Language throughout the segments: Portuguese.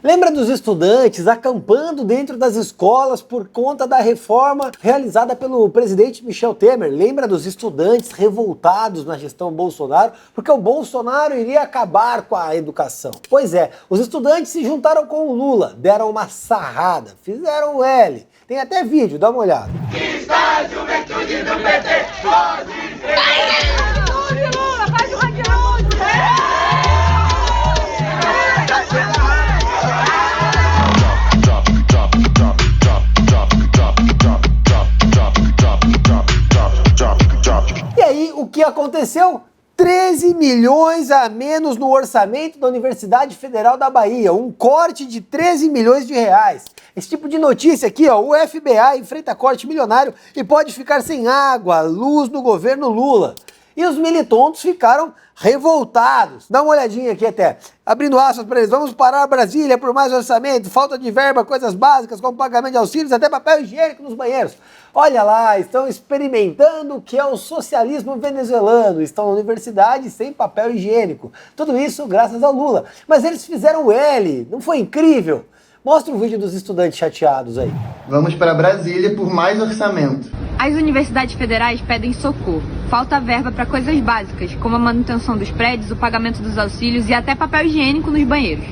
Lembra dos estudantes acampando dentro das escolas por conta da reforma realizada pelo presidente Michel Temer? Lembra dos estudantes revoltados na gestão Bolsonaro porque o Bolsonaro iria acabar com a educação? Pois é, os estudantes se juntaram com o Lula, deram uma sarrada, fizeram o L. Tem até vídeo, dá uma olhada. Que está a juventude do PT, Lula, faz o E aí, o que aconteceu? 13 milhões a menos no orçamento da Universidade Federal da Bahia, um corte de 13 milhões de reais. Esse tipo de notícia aqui, ó, o FBA enfrenta corte milionário e pode ficar sem água, luz no governo Lula. E os militontos ficaram revoltados. Dá uma olhadinha aqui até. Abrindo aspas para eles. Vamos parar Brasília por mais orçamento, falta de verba, coisas básicas como pagamento de auxílios, até papel higiênico nos banheiros. Olha lá, estão experimentando o que é o socialismo venezuelano. Estão na universidade sem papel higiênico. Tudo isso graças ao Lula. Mas eles fizeram o L. Não foi incrível? Mostra o vídeo dos estudantes chateados aí. Vamos para Brasília por mais orçamento. As universidades federais pedem socorro. Falta verba para coisas básicas, como a manutenção dos prédios, o pagamento dos auxílios e até papel higiênico nos banheiros.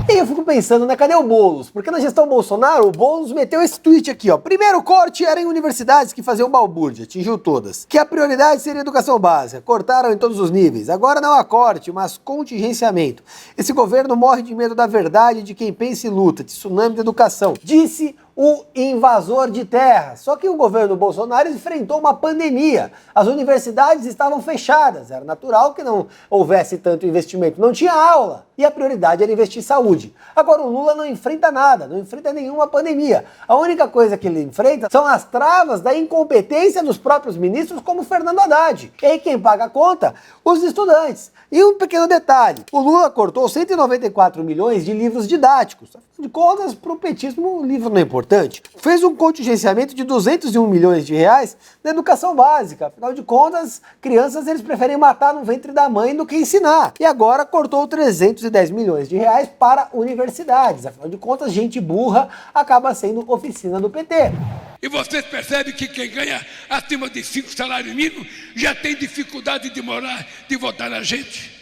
E eu fico pensando, né, cadê o Boulos? Porque na gestão Bolsonaro, o Boulos meteu esse tweet aqui, ó. Primeiro corte era em universidades que faziam balbúrdia, atingiu todas. Que a prioridade seria educação básica, cortaram em todos os níveis. Agora não há corte, mas contingenciamento. Esse governo morre de medo da verdade de quem pensa e luta, tsunami de educação. Disse o invasor de terra. Só que o governo Bolsonaro enfrentou uma pandemia. As universidades estavam fechadas. Era natural que não houvesse tanto investimento. Não tinha aula. E a prioridade era investir em saúde. Agora o Lula não enfrenta nada, não enfrenta nenhuma pandemia. A única coisa que ele enfrenta são as travas da incompetência dos próprios ministros, como Fernando Haddad. E aí quem paga a conta? Os estudantes. E um pequeno detalhe, o Lula cortou 194 milhões de livros didáticos. Afinal de contas, para o petismo, o livro não é importante. Fez um contingenciamento de 201 milhões de reais na educação básica. Afinal de contas, crianças eles preferem matar no ventre da mãe do que ensinar. E agora cortou 310 milhões de reais para universidades. Afinal de contas, gente burra acaba sendo oficina do PT. E vocês percebem que quem ganha acima de 5 salários mínimos já tem dificuldade de morar, de votar na gente?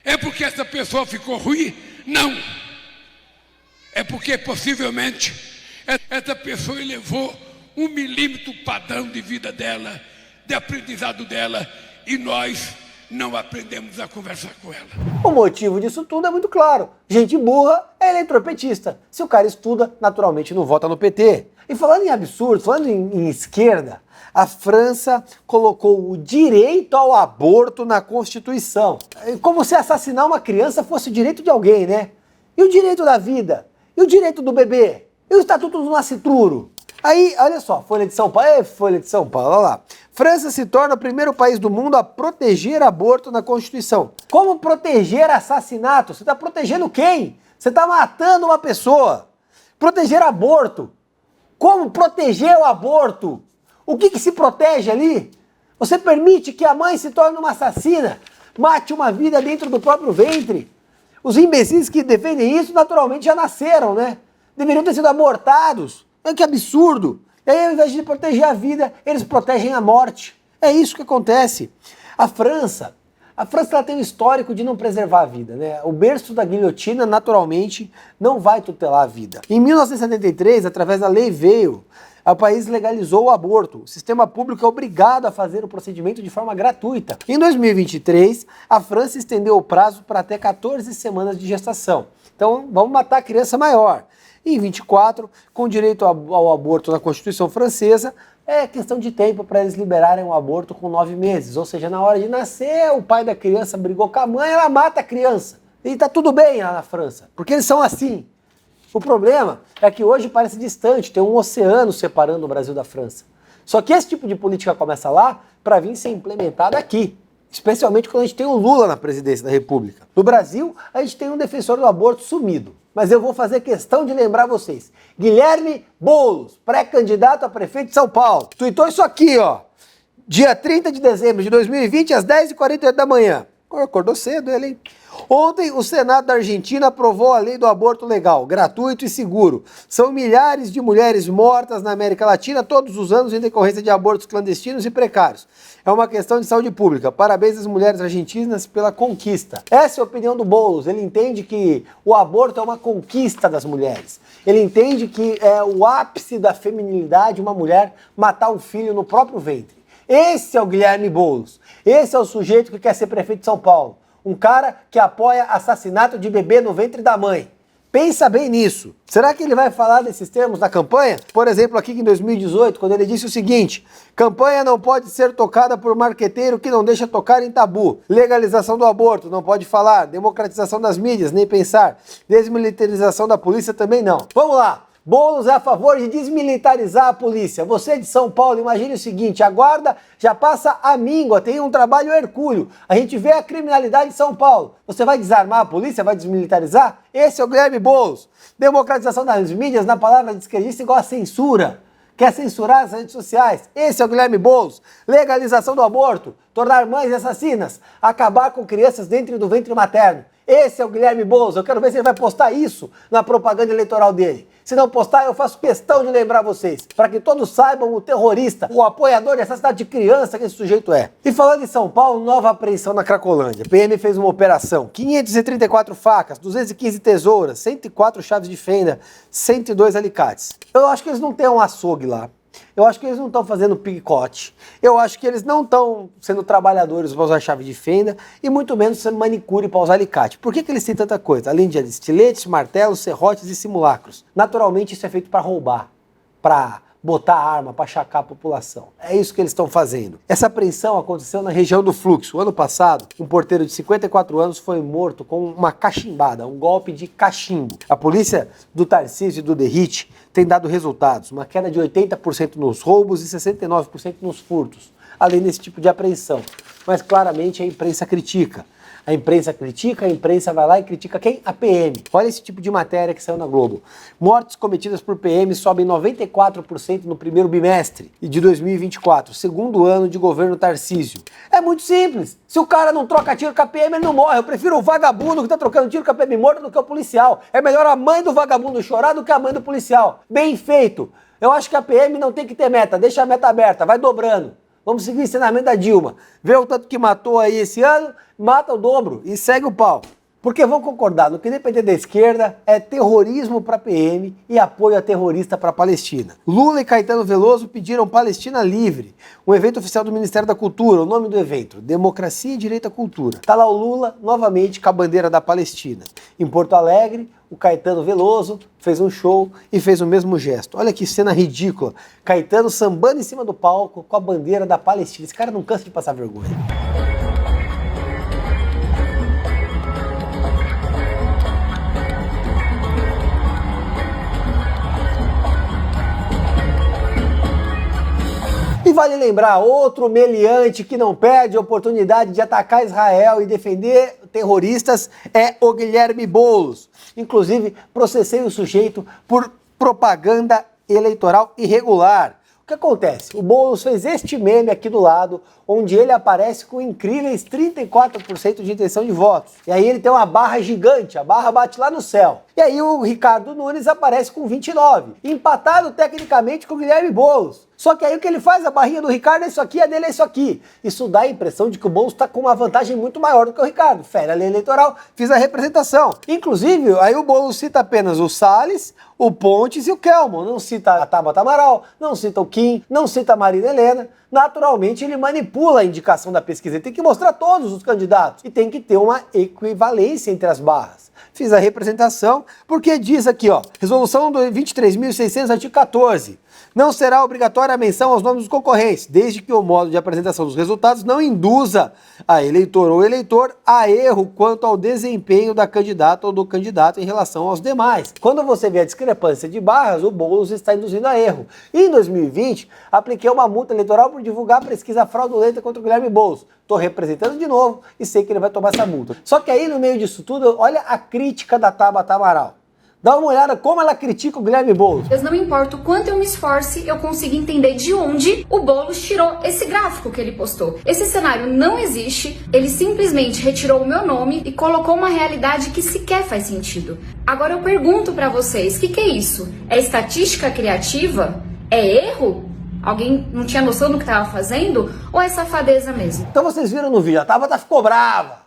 É porque essa pessoa ficou ruim? Não. É porque possivelmente essa pessoa elevou 1 milímetro o padrão de vida dela, de aprendizado dela, e nós não aprendemos a conversar com ela. O motivo disso tudo é muito claro. Gente burra é eleitorpetista. Se o cara estuda, naturalmente não vota no PT. E falando em absurdo, falando em esquerda, a França colocou o direito ao aborto na Constituição. Como se assassinar uma criança fosse o direito de alguém, né? E o direito da vida? E o direito do bebê? E o Estatuto do Nascituro? Aí, olha só, Folha de São Paulo, Folha de São Paulo, olha lá. França se torna o primeiro país do mundo a proteger aborto na Constituição. Como proteger assassinato? Você está protegendo quem? Você está matando uma pessoa. Proteger aborto. Como proteger o aborto? O que se protege ali? Você permite que a mãe se torne uma assassina, mate uma vida dentro do próprio ventre? Os imbecis que defendem isso naturalmente já nasceram, né? Deveriam ter sido abortados. Que absurdo! E aí, ao invés de proteger a vida, eles protegem a morte. É isso que acontece. A França ela tem um histórico de não preservar a vida, né? O berço da guilhotina, naturalmente, não vai tutelar a vida. Em 1973, através da Lei Veil, o país legalizou o aborto. O sistema público é obrigado a fazer o procedimento de forma gratuita. Em 2023, a França estendeu o prazo para até 14 semanas de gestação. Então, vamos matar a criança maior. Em 24, com direito ao aborto na Constituição francesa, é questão de tempo para eles liberarem o aborto com 9 meses. Ou seja, na hora de nascer, o pai da criança brigou com a mãe, ela mata a criança. E tá tudo bem lá na França, porque eles são assim. O problema é que hoje parece distante, tem um oceano separando o Brasil da França. Só que esse tipo de política começa lá para vir ser implementada aqui. Especialmente quando a gente tem o Lula na presidência da República. No Brasil, a gente tem um defensor do aborto sumido. Mas eu vou fazer questão de lembrar vocês. Guilherme Boulos, pré-candidato a prefeito de São Paulo, tuitou isso aqui, ó. Dia 30 de dezembro de 2020, às 10h48 da manhã. Acordou cedo ele, hein? Ontem, o Senado da Argentina aprovou a lei do aborto legal, gratuito e seguro. São milhares de mulheres mortas na América Latina todos os anos em decorrência de abortos clandestinos e precários. É uma questão de saúde pública. Parabéns às mulheres argentinas pela conquista. Essa é a opinião do Boulos. Ele entende que o aborto é uma conquista das mulheres. Ele entende que é o ápice da feminilidade uma mulher matar um filho no próprio ventre. Esse é o Guilherme Boulos. Esse é o sujeito que quer ser prefeito de São Paulo. Um cara que apoia assassinato de bebê no ventre da mãe. Pensa bem nisso. Será que ele vai falar desses termos na campanha? Por exemplo, aqui em 2018, quando ele disse o seguinte: campanha não pode ser tocada por marqueteiro que não deixa tocar em tabu. Legalização do aborto, não pode falar. Democratização das mídias, nem pensar. Desmilitarização da polícia, também não. Vamos lá. Boulos é a favor de desmilitarizar a polícia. Você de São Paulo, imagine o seguinte: a guarda já passa a míngua, tem um trabalho hercúleo. A gente vê a criminalidade em São Paulo. Você vai desarmar a polícia, vai desmilitarizar? Esse é o Guilherme Boulos. Democratização das mídias, na palavra de esquerdista, igual a censura. Quer censurar as redes sociais? Esse é o Guilherme Boulos. Legalização do aborto, tornar mães assassinas, acabar com crianças dentro do ventre materno. Esse é o Guilherme Boulos. Eu quero ver se ele vai postar isso na propaganda eleitoral dele. Se não postar, eu faço questão de lembrar vocês, para que todos saibam o terrorista, o apoiador de assassinato de criança que esse sujeito é. E falando em São Paulo, nova apreensão na Cracolândia. PM fez uma operação, 534 facas, 215 tesouras, 104 chaves de fenda, 102 alicates. Eu acho que eles não têm um açougue lá. Eu acho que eles não estão fazendo picote. Eu acho que eles não estão sendo trabalhadores para usar chave de fenda e muito menos sendo manicure para usar alicate. Por que eles têm tanta coisa? Além de estiletes, martelos, serrotes e simulacros. Naturalmente isso é feito para roubar, para botar arma, para achacar a população. É isso que eles estão fazendo. Essa apreensão aconteceu na região do Fluxo. Ano passado, um porteiro de 54 anos foi morto com uma cachimbada, um golpe de cachimbo. A polícia do Tarcísio e do Derrite tem dado resultados, uma queda de 80% nos roubos e 69% nos furtos, além desse tipo de apreensão. Mas claramente a imprensa critica. A imprensa critica, a imprensa vai lá e critica quem? A PM. Olha esse tipo de matéria que saiu na Globo. Mortes cometidas por PM sobem 94% no primeiro bimestre de 2024, segundo ano de governo Tarcísio. É muito simples. Se o cara não troca tiro com a PM, ele não morre. Eu prefiro o vagabundo que tá trocando tiro com a PM morto do que o policial. É melhor a mãe do vagabundo chorar do que a mãe do policial. Bem feito. Eu acho que a PM não tem que ter meta. Deixa a meta aberta, vai dobrando. Vamos seguir o ensinamento da Dilma. Vê o tanto que matou aí esse ano, mata o dobro e segue o pau. Porque vamos concordar, no que depender da esquerda, é terrorismo para PM e apoio a terrorista para a Palestina. Lula e Caetano Veloso pediram Palestina Livre, um evento oficial do Ministério da Cultura. O nome do evento, Democracia e Direito à Cultura. Tá lá o Lula, novamente, com a bandeira da Palestina. Em Porto Alegre, o Caetano Veloso fez um show e fez o mesmo gesto. Olha que cena ridícula. Caetano sambando em cima do palco com a bandeira da Palestina. Esse cara não cansa de passar vergonha. E vale lembrar, outro meliante que não perde a oportunidade de atacar Israel e defender terroristas é o Guilherme Boulos. Inclusive, processei o sujeito por propaganda eleitoral irregular. O que acontece? O Boulos fez este meme aqui do lado, onde ele aparece com incríveis 34% de intenção de votos. E aí ele tem uma barra gigante, a barra bate lá no céu. E aí o Ricardo Nunes aparece com 29%, empatado tecnicamente com o Guilherme Boulos. Só que aí o que ele faz, a barrinha do Ricardo é isso aqui, a dele é isso aqui. Isso dá a impressão de que o Boulos está com uma vantagem muito maior do que o Ricardo. Fere a lei eleitoral, fiz a representação. Inclusive, aí o Boulos cita apenas o Salles, o Pontes e o Kelmon. Não cita a Tabata Amaral, não cita o Kim, não cita a Marina Helena. Naturalmente, ele manipula a indicação da pesquisa. Ele tem que mostrar todos os candidatos. E tem que ter uma equivalência entre as barras. Fiz a representação, porque diz aqui, ó, resolução do 23.600, artigo 14. Não será obrigatória a menção aos nomes dos concorrentes, desde que o modo de apresentação dos resultados não induza a eleitor ou eleitor a erro quanto ao desempenho da candidata ou do candidato em relação aos demais. Quando você vê a discrepância de barras, o Boulos está induzindo a erro. E em 2020, apliquei uma multa eleitoral por divulgar a pesquisa fraudulenta contra o Guilherme Boulos. Estou representando de novo e sei que ele vai tomar essa multa. Só que aí, no meio disso tudo, olha a crítica da Tabata Amaral. Dá uma olhada como ela critica o Guilherme Boulos. Mas não importa o quanto eu me esforce, eu consigo entender de onde o Boulos tirou esse gráfico que ele postou. Esse cenário não existe, ele simplesmente retirou o meu nome e colocou uma realidade que sequer faz sentido. Agora eu pergunto pra vocês, o que é isso? É estatística criativa? É erro? Alguém não tinha noção do que estava fazendo? Ou é safadeza mesmo? Então vocês viram no vídeo, a Tabata ficou brava.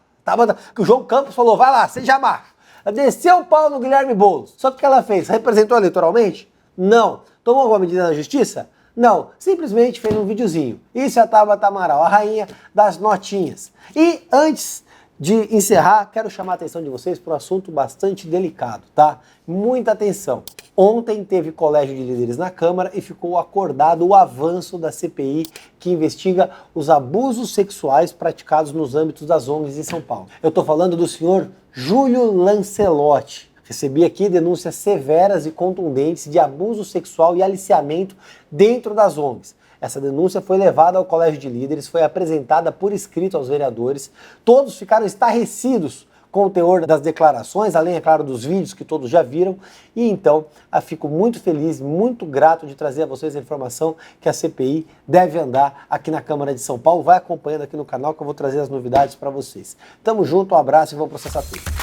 Que o João Campos falou, vai lá, seja macho. Ela desceu o pau no Guilherme Boulos. Só que o que ela fez? Representou eleitoralmente? Não. Tomou alguma medida na justiça? Não. Simplesmente fez um videozinho. Isso é a Tabata Amaral, a rainha das notinhas. E antes de encerrar, quero chamar a atenção de vocês para um assunto bastante delicado, tá? Muita atenção. Ontem teve colégio de líderes na Câmara e ficou acordado o avanço da CPI que investiga os abusos sexuais praticados nos âmbitos das ONGs em São Paulo. Eu estou falando do senhor Júlio Lancelotti. Recebi aqui denúncias severas e contundentes de abuso sexual e aliciamento dentro das ONGs. Essa denúncia foi levada ao Colégio de Líderes, foi apresentada por escrito aos vereadores. Todos ficaram estarrecidos com o teor das declarações, além, é claro, dos vídeos que todos já viram. E então, fico muito feliz, muito grato de trazer a vocês a informação que a CPI deve andar aqui na Câmara de São Paulo. Vai acompanhando aqui no canal que eu vou trazer as novidades para vocês. Tamo junto, um abraço e vamos processar tudo.